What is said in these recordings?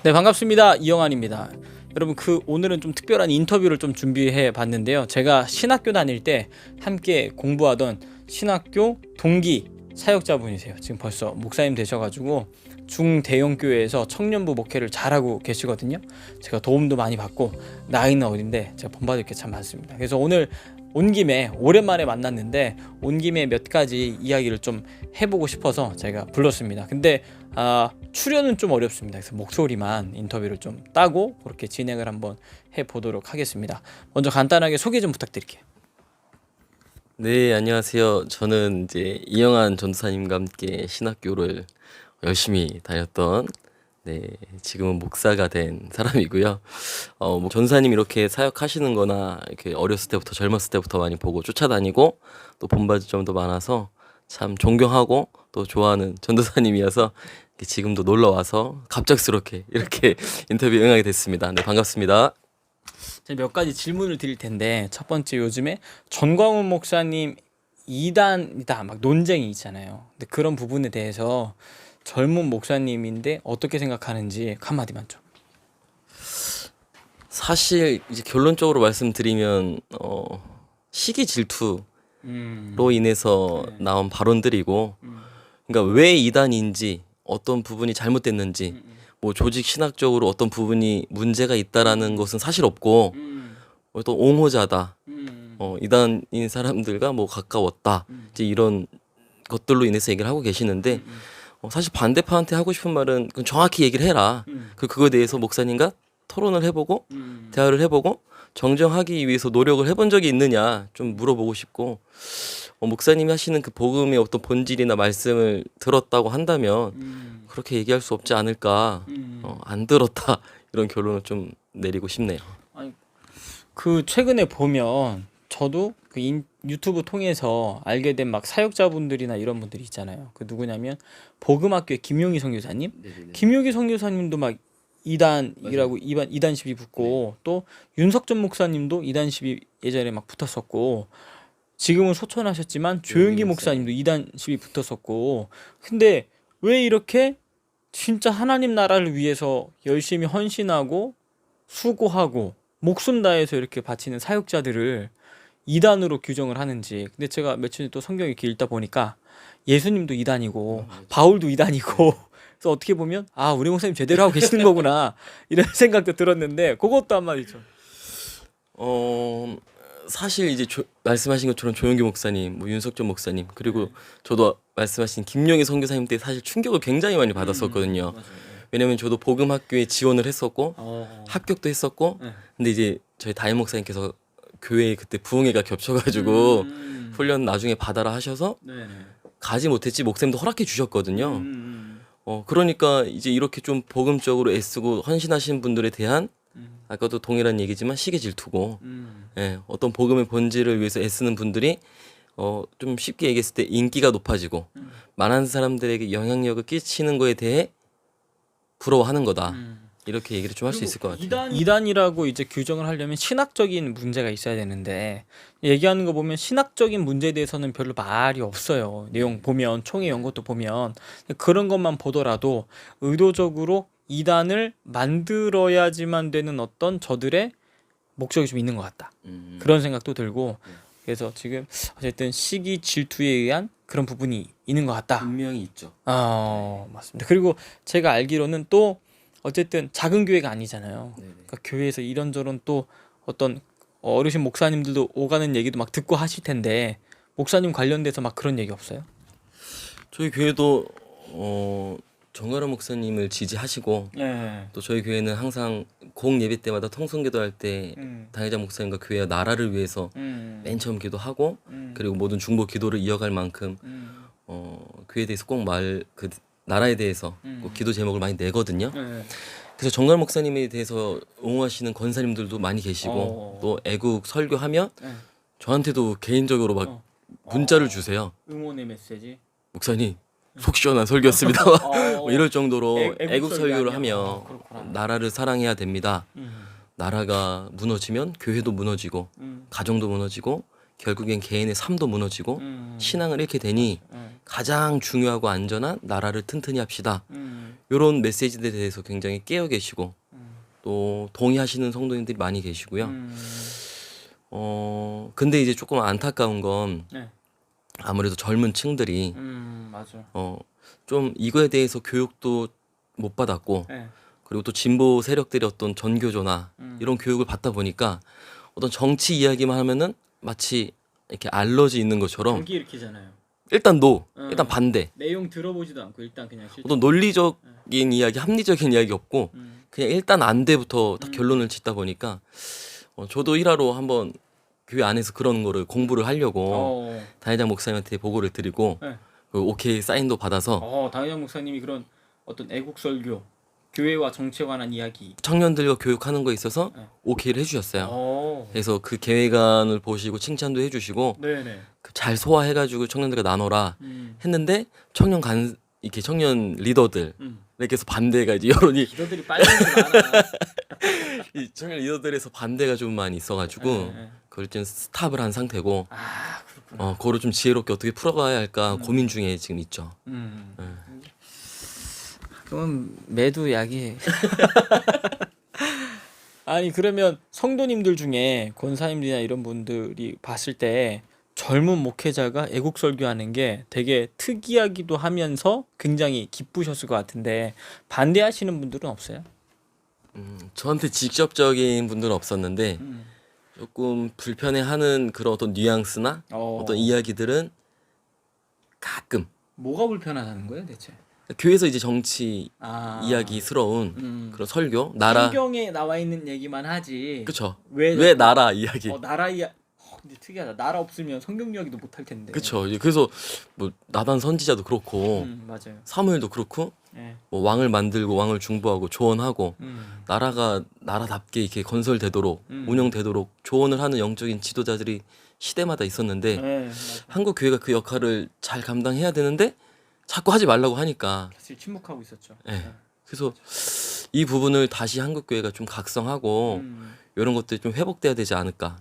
네, 반갑습니다. 이영환입니다. 여러분, 오늘은 좀 특별한 인터뷰를 좀 준비해 봤는데요. 제가 신학교 다닐 때 함께 공부하던 신학교 동기 사역자분이세요. 지금 벌써 목사님 되셔가지고 중대형 교회에서 청년부 목회를 잘하고 계시거든요. 제가 도움도 많이 받고 나이는 어린데 제가 본받을 게 참 많습니다. 그래서 오늘 온 김에 오랜만에 만났는데 온 김에 몇 가지 이야기를 좀 해보고 싶어서 제가 불렀습니다. 근데 출연은 좀 어렵습니다. 그래서 목소리만 인터뷰를 좀 따고 그렇게 진행을 한번 해보도록 하겠습니다. 먼저 간단하게 소개 좀 부탁드릴게요. 네, 안녕하세요. 저는 이제 이영환 전도사님과 함께 신학교를 열심히 다녔던, 지금은 목사가 된 사람이고요. 뭐 전사님 이렇게 사역하시는 거나 이렇게 어렸을 때부터 젊었을 때부터 많이 보고 쫓아다니고 또 본받을 점도 많아서 참 존경하고 또 좋아하는 전도사님이어서 지금도 놀러 와서 갑작스럽게 이렇게 인터뷰에 응하게 됐습니다. 네, 반갑습니다. 제가 몇 가지 질문을 드릴 텐데 첫 번째, 요즘에 전광훈 목사님 이단이다 막 논쟁이 있잖아요. 근데 그런 부분에 대해서 젊은 목사님인데 어떻게 생각하는지 한마디만 좀. 사실 이제 결론적으로 말씀드리면 시기 질투로 인해서 나온 발언들이고, 그러니까 왜 이단인지 어떤 부분이 잘못됐는지 뭐 조직 신학적으로 어떤 부분이 문제가 있다라는 것은 사실 없고, 또 옹호자다, 이단인 사람들과 뭐 가까웠다, 이제 이런 것들로 인해서 얘기를 하고 계시는데, 사실 반대파한테 하고 싶은 말은 그건 정확히 얘기를 해라. 그거에 대해서 목사님과 토론을 해보고 대화를 해보고 정정하기 위해서 노력을 해본 적이 있느냐 좀 물어보고 싶고, 목사님이 하시는 그 복음의 어떤 본질이나 말씀을 들었다고 한다면 그렇게 얘기할 수 없지 않을까. 안 들었다 이런 결론을 좀 내리고 싶네요. 아니, 최근에 보면 저도 유튜브 통해서 알게 된 막 사역자분들이나 이런 분들이 있잖아요. 누구냐면 복음학교의 김용희 선교사님. 네네네. 김용희 선교사님도 막 이단이라고 이단 시비 붙고, 또 윤석전 목사님도 이단 시비 예전에 막 붙었었고, 지금은 소천하셨지만 조용기 목사님도 이단 시비 붙었었고. 근데 왜 이렇게 진짜 하나님 나라를 위해서 열심히 헌신하고 수고하고 목숨 다해서 이렇게 바치는 사역자들을 이단으로 규정을 하는지. 근데 제가 며칠 전에 또 성경 이렇게 읽다 보니까 예수님도 이단이고 바울도 이단이고 그래서 어떻게 보면 우리 목사님 제대로 하고 계시는 거구나 이런 생각도 들었는데, 그것도 한마디 좀. 사실 이제 말씀하신 것처럼 조영기 목사님, 뭐 윤석전 목사님, 그리고 저도 말씀하신 김용희 선교사님 때 사실 충격을 굉장히 많이 받았었거든요. 왜냐면 저도 복음학교에 지원을 했었고 합격도 했었고, 근데 이제 저희 담임 목사님께서 교회에 그때 부흥회가 겹쳐가지고 훈련 나중에 받아라 하셔서 가지 못했지 목사님도 허락해 주셨거든요. 그러니까 이제 이렇게 좀 복음적으로 애쓰고 헌신하신 분들에 대한, 아까도 동일한 얘기지만 시기 질투고, 어떤 복음의 본질을 위해서 애쓰는 분들이 좀 쉽게 얘기했을 때 인기가 높아지고 많은 사람들에게 영향력을 끼치는 거에 대해 부러워하는 거다. 이렇게 얘기를 좀 할 수 있을 것 같아요. 이단이라고 이제 규정을 하려면 신학적인 문제가 있어야 되는데, 얘기하는 거 보면 신학적인 문제에 대해서는 별로 말이 없어요. 내용 보면, 총회 연것도 보면 그런 것만 보더라도 의도적으로 이단을 만들어야지만 되는 어떤 저들의 목적이 좀 있는 것 같다. 그런 생각도 들고, 그래서 지금 어쨌든 시기 질투에 의한 그런 부분이 있는 것 같다. 분명히 있죠. 맞습니다. 그리고 제가 알기로는 또 어쨌든 작은 교회가 아니잖아요. 네네. 그러니까 교회에서 이런저런 또 어떤 어르신 목사님들도 오가는 얘기도 막 듣고 하실 텐데, 목사님 관련돼서 막 그런 얘기 없어요? 저희 교회도 정가람 목사님을 지지하시고, 네. 또 저희 교회는 항상 공 예배 때마다 통성기도할 때 당회자 목사님과 교회와 나라를 위해서 맨 처음 기도하고, 그리고 모든 중보 기도를 이어갈 만큼 교회에 대해서 꼭 나라에 대해서 꼭 기도 제목을 많이 내거든요. 그래서 정갈 목사님에 대해서 옹호하시는 권사님들도 많이 계시고, 또 애국 설교하면 저한테도 개인적으로 막 문자를 주세요. 응원의 메시지. 목사님 속 시원한 설교였습니다. 뭐 이럴 정도로 애국 설교를 하며 그렇구나. 나라를 사랑해야 됩니다. 나라가 무너지면 교회도 무너지고 가정도 무너지고 결국엔 개인의 삶도 무너지고 신앙을 잃게 되니 가장 중요하고 안전한 나라를 튼튼히 합시다. 이런 메시지들에 대해서 굉장히 깨어 계시고 또 동의하시는 성도님들이 많이 계시고요. 근데 이제 조금 안타까운 건 네. 아무래도 젊은 층들이 맞아. 좀 이거에 대해서 교육도 못 받았고 네. 그리고 또 진보 세력들의 어떤 전교조나 이런 교육을 받다 보니까 어떤 정치 이야기만 하면은 마치 이렇게 알러지 있는 것처럼 경기 일으키잖아요. 일단 일단 반대. 내용 들어보지도 않고 일단 그냥 실천. 어떤 논리적인 이야기, 합리적인 이야기 없고 그냥 일단 안 돼부터 딱 결론을 짓다 보니까 저도 일하러 한번 교회 안에서 그런 거를 공부를 하려고 담임장 목사님한테 보고를 드리고 네. 그 오케이 사인도 받아서 담임장 목사님이 그런 어떤 애국 설교, 교회와 정치에 관한 이야기. 청년들과 교육하는 거에 있어서 네. 오케이를 해주셨어요. 그래서 그 계획안을 보시고 칭찬도 해주시고 네네. 잘 소화해가지고 청년들과 나눠라 했는데 이렇게 청년 리더들에게서 반대가 이제 여론이 기도들이 빨리 많아. 이 청년 리더들에서 반대가 좀 많이 있어가지고 네. 그걸 좀 스탑을 한 상태고 그렇구나. 그거를 좀 지혜롭게 어떻게 풀어가야 할까 고민 중에 지금 있죠. 그건 매도 약이. 아니 그러면 성도님들 중에 권사님들이나 이런 분들이 봤을 때 젊은 목회자가 애국 설교하는 게 되게 특이하기도 하면서 굉장히 기쁘셨을 것 같은데 반대하시는 분들은 없어요? 저한테 직접적인 분들은 없었는데 조금 불편해하는 그런 어떤 뉘앙스나 어떤 이야기들은 가끔 뭐가 불편하다는 거예요 대체? 교회에서 이제 정치 이야기스러운 그런 설교 나라 성경에 나와 있는 얘기만 하지. 그쵸 왜 나라 이야기 나라 이야. 근데 특이하다. 나라 없으면 성경 이야기도 못 할 텐데. 그쵸 그래서 뭐 나단 선지자도 그렇고 맞아요. 사무엘도 그렇고 네. 뭐 왕을 만들고 왕을 중보하고 조언하고 나라가 나라답게 이렇게 건설되도록 운영되도록 조언을 하는 영적인 지도자들이 시대마다 있었는데 네, 한국 교회가 그 역할을 잘 감당해야 되는데 자꾸 하지 말라고 하니까 사실 침묵하고 있었죠. 네. 그래서 이 부분을 다시 한국 교회가 좀 각성하고 이런 것들이 좀 회복돼야 되지 않을까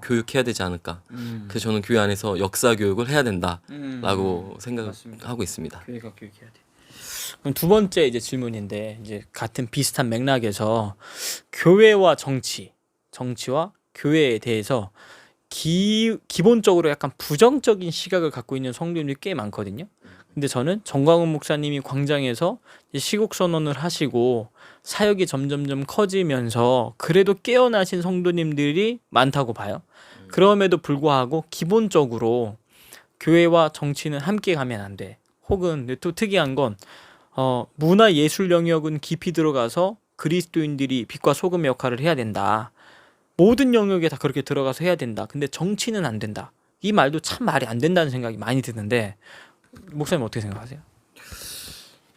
교육해야 되지 않을까 그래서 저는 교회 안에서 역사 교육을 해야 된다라고 생각하고 있습니다. 교회가 교육해야 돼. 그럼 두 번째 이제 질문인데 이제 같은 비슷한 맥락에서 교회와 정치와 교회에 대해서 기본적으로 약간 부정적인 시각을 갖고 있는 성도님들이 꽤 많거든요. 근데 저는 정광훈 목사님이 광장에서 시국 선언을 하시고 사역이 점점점 커지면서 그래도 깨어나신 성도님들이 많다고 봐요. 그럼에도 불구하고 기본적으로 교회와 정치는 함께 가면 안 돼. 혹은 또 특이한 건 문화 예술 영역은 깊이 들어가서 그리스도인들이 빛과 소금 역할을 해야 된다. 모든 영역에 다 그렇게 들어가서 해야 된다. 근데 정치는 안 된다. 이 말도 참 말이 안 된다는 생각이 많이 드는데 목사님 어떻게 생각하세요?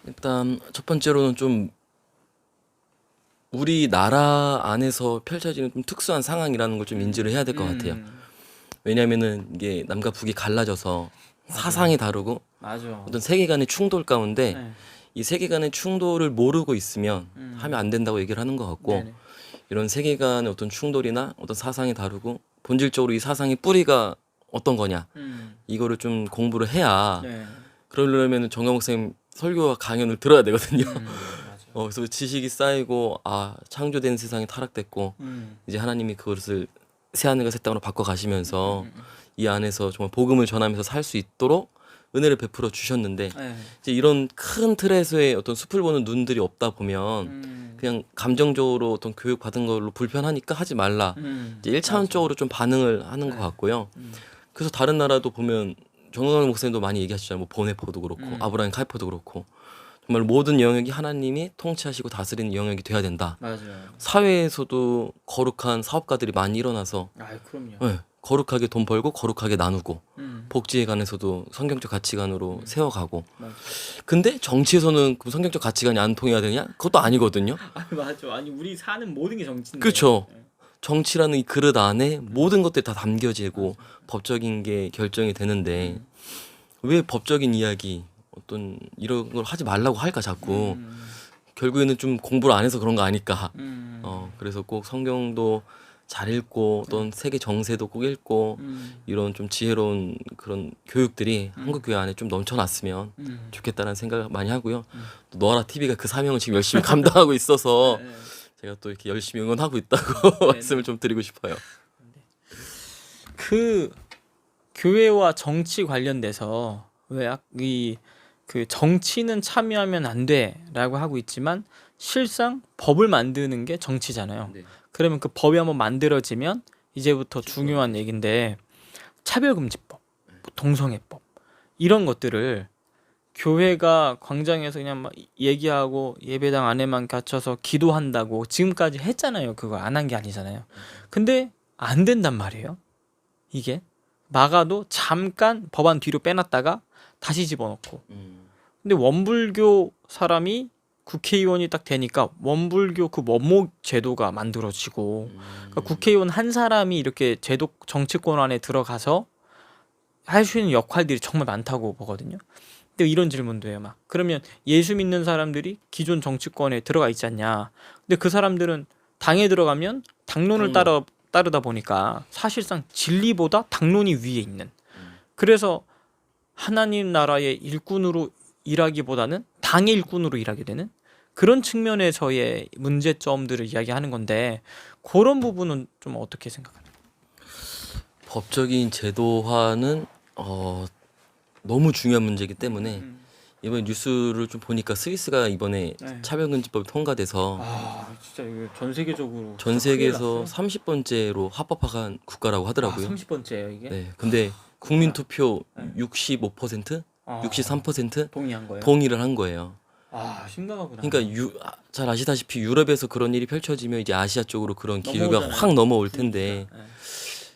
일단 첫 번째로는 좀 우리나라 안에서 펼쳐지는 좀 특수한 상황이라는 걸 좀 인지를 해야 될 것 같아요. 왜냐하면은 이게 남과 북이 갈라져서 사상이 다르고 어떤 세계관의 충돌 가운데 이 세계관의 충돌을 모르고 있으면 하면 안 된다고 얘기를 하는 것 같고 이런 세계관의 어떤 충돌이나 어떤 사상이 다르고 본질적으로 이 사상의 뿌리가 어떤 거냐 이거를 좀 공부를 해야 그러려면 정강 목사님 설교와 강연을 들어야 되거든요. 그래서 지식이 쌓이고 창조된 세상이 타락됐고 이제 하나님이 그것을 새하늘과 새 땅으로 바꿔 가시면서 이 안에서 정말 복음을 전하면서 살 수 있도록 은혜를 베풀어 주셨는데 이제 이런 큰 틀에서의 어떤 숲을 보는 눈들이 없다 보면 그냥 감정적으로 어떤 교육 받은 걸로 불편하니까 하지 말라 이제 1차원적으로 좀 반응을 하는 것 같고요. 그래서 다른 나라도 보면 정강훈 목사님도 많이 얘기하시잖아요. 뭐 보네포도 그렇고 아브라함 칼포도 그렇고 정말 모든 영역이 하나님이 통치하시고 다스리는 영역이 돼야 된다. 맞아요. 사회에서도 거룩한 사업가들이 많이 일어나서 그럼요. 거룩하게 돈 벌고 거룩하게 나누고 복지에 관해서도 성경적 가치관으로 세워가고 근데 정치에서는 그 성경적 가치관이 안 통해야 되냐? 그것도 아니거든요. 맞아. 아니 우리 사는 모든 게 정치인데. 그렇죠. 정치라는 이 그릇 안에 모든 것들이 다 담겨지고 법적인 게 결정이 되는데 왜 법적인 이야기 어떤 이런 걸 하지 말라고 할까 자꾸 결국에는 좀 공부를 안 해서 그런 거 아닐까. 그래서 꼭 성경도 잘 읽고 또는 세계 정세도 꼭 읽고 이런 좀 지혜로운 그런 교육들이 한국 교회 안에 좀 넘쳐났으면 좋겠다는 생각을 많이 하고요. 또 너라 TV가 그 사명을 지금 열심히 감당하고 있어서 제가 또 이렇게 열심히 응원하고 있다고 말씀을 좀 드리고 싶어요. 그 교회와 정치 관련돼서 그 정치는 참여하면 안 돼라고 하고 있지만 실상 법을 만드는 게 정치잖아요. 네. 그러면 그 법이 한번 만들어지면 이제부터 중요한 얘기인데 차별금지법, 뭐 동성애법 이런 것들을 교회가 광장에서 그냥 막 얘기하고 예배당 안에만 갇혀서 기도한다고 지금까지 했잖아요. 그거 안 한 게 아니잖아요. 근데 안 된단 말이에요. 이게 막아도 잠깐 법안 뒤로 빼놨다가 다시 집어넣고. 근데 원불교 사람이 국회의원이 딱 되니까 원불교 그 원목 제도가 만들어지고 그러니까 국회의원 한 사람이 이렇게 제도 정치권 안에 들어가서 할 수 있는 역할들이 정말 많다고 보거든요. 근데 이런 질문도 해요. 막 그러면 예수 믿는 사람들이 기존 정치권에 들어가 있지 않냐. 근데 그 사람들은 당에 들어가면 당론을 따르다 보니까 사실상 진리보다 당론이 위에 있는. 그래서 하나님 나라의 일꾼으로 일하기보다는 당의 일꾼으로 일하게 되는 그런 측면에서의 문제점들을 이야기하는 건데 그런 부분은 좀 어떻게 생각하나요? 법적인 제도화는 너무 중요한 문제이기 때문에 이번에 뉴스를 좀 보니까 스위스가 이번에 네. 차별금지법이 통과돼서 진짜 이거 전 세계적으로 전 세계에서 30번째로 합법화한 국가라고 하더라고요. 30번째예요 이게? 네, 근데 국민 투표 네. 65%, 63% 동의한 거예요? 동의를 한 거예요. 심각하구나. 그러니까 잘 아시다시피 유럽에서 그런 일이 펼쳐지면 이제 아시아 쪽으로 그런 기류가 넘어오잖아요. 확 넘어올 텐데 네.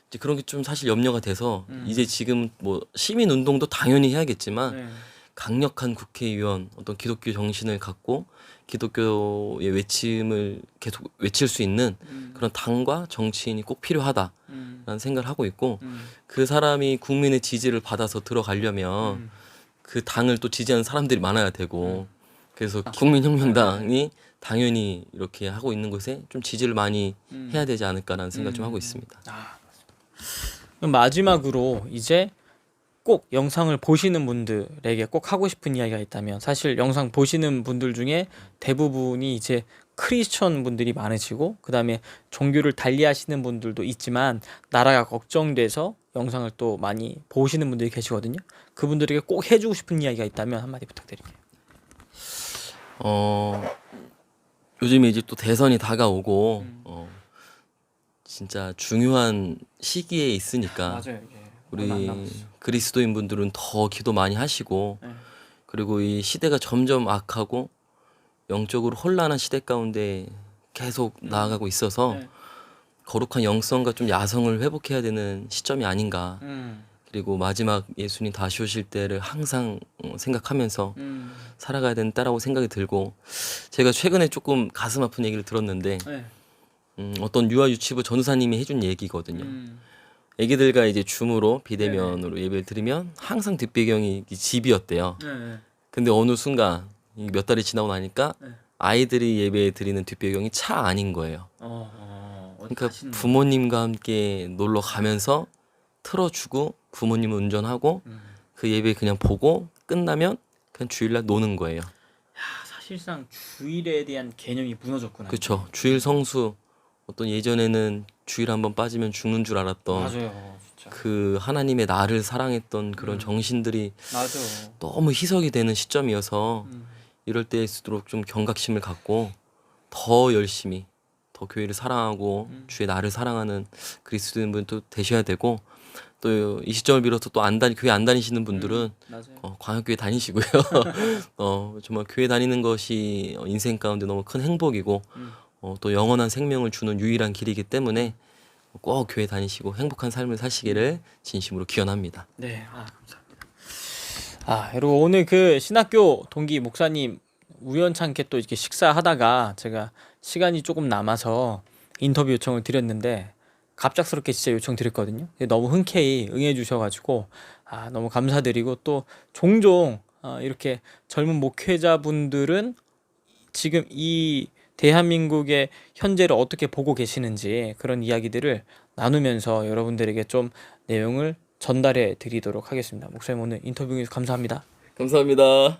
이제 그런 게 좀 사실 염려가 돼서 이제 지금 뭐 시민 운동도 당연히 해야겠지만 네. 강력한 국회의원 어떤 기독교 정신을 갖고 기독교의 외침을 계속 외칠 수 있는 그런 당과 정치인이 꼭 필요하다라는 생각을 하고 있고 그 사람이 국민의 지지를 받아서 들어가려면 그 당을 또 지지하는 사람들이 많아야 되고 그래서 국민혁명당이 당연히 이렇게 하고 있는 것에 좀 지지를 많이 해야 되지 않을까라는 생각을 좀 하고 있습니다. 그럼 마지막으로 이제 꼭 영상을 보시는 분들에게 꼭 하고 싶은 이야기가 있다면 사실 영상 보시는 분들 중에 대부분이 이제 크리스천 분들이 많으시고 그 다음에 종교를 달리하시는 분들도 있지만 나라가 걱정돼서 영상을 또 많이 보시는 분들이 계시거든요. 그분들에게 꼭 해주고 싶은 이야기가 있다면 한마디 부탁드릴게요. 요즘에 이제 또 대선이 다가오고 진짜 중요한 시기에 있으니까 이게 우리 그리스도인 분들은 더 기도 많이 하시고 네. 그리고 이 시대가 점점 악하고 영적으로 혼란한 시대 가운데 계속 나아가고 있어서 네. 거룩한 영성과 좀 야성을 회복해야 되는 시점이 아닌가. 그리고 마지막 예수님 다시 오실 때를 항상 생각하면서 살아가야 된다라고 생각이 들고 제가 최근에 조금 가슴 아픈 얘기를 들었는데 네. 어떤 유아 유치부 전우사님이 해준 얘기거든요. 애기들과 이제 줌으로 비대면으로 예배를 드리면 항상 뒷배경이 이 집이었대요. 근데 어느 순간 몇 달이 지나고 나니까 아이들이 예배 드리는 뒷배경이 차 안인 거예요. 그러니까 부모님과 함께 놀러 가면서 틀어주고 부모님은 운전하고 그 예배 그냥 보고 끝나면 그냥 주일날 노는 거예요. 사실상 주일에 대한 개념이 무너졌구나. 그렇죠. 주일 성수 어떤 예전에는 주일 한번 빠지면 죽는 줄 알았던 맞아요, 진짜. 그 하나님의 나를 사랑했던 그런 정신들이 맞아. 너무 희석이 되는 시점이어서 이럴 때일수록 좀 경각심을 갖고 더 열심히 더 교회를 사랑하고 주의 나를 사랑하는 그리스도인분도 되셔야 되고 또 이 시점을 빌어서 또 교회 안 다니시는 분들은 맞아요. 광역교회 다니시고요. 정말 교회 다니는 것이 인생 가운데 너무 큰 행복이고 또 영원한 생명을 주는 유일한 길이기 때문에 꼭 교회 다니시고 행복한 삶을 사시기를 진심으로 기원합니다. 네, 감사합니다. 여러분 오늘 그 신학교 동기 목사님 우연찮게 또 이렇게 식사하다가 제가 시간이 조금 남아서 인터뷰 요청을 드렸는데 갑작스럽게 진짜 요청드렸거든요. 너무 흔쾌히 응해주셔가지고 너무 감사드리고 또 종종 이렇게 젊은 목회자분들은 지금 이 대한민국의 현재를 어떻게 보고 계시는지 그런 이야기들을 나누면서 여러분들에게 좀 내용을 전달해 드리도록 하겠습니다. 목사님 오늘 인터뷰 감사합니다. 감사합니다.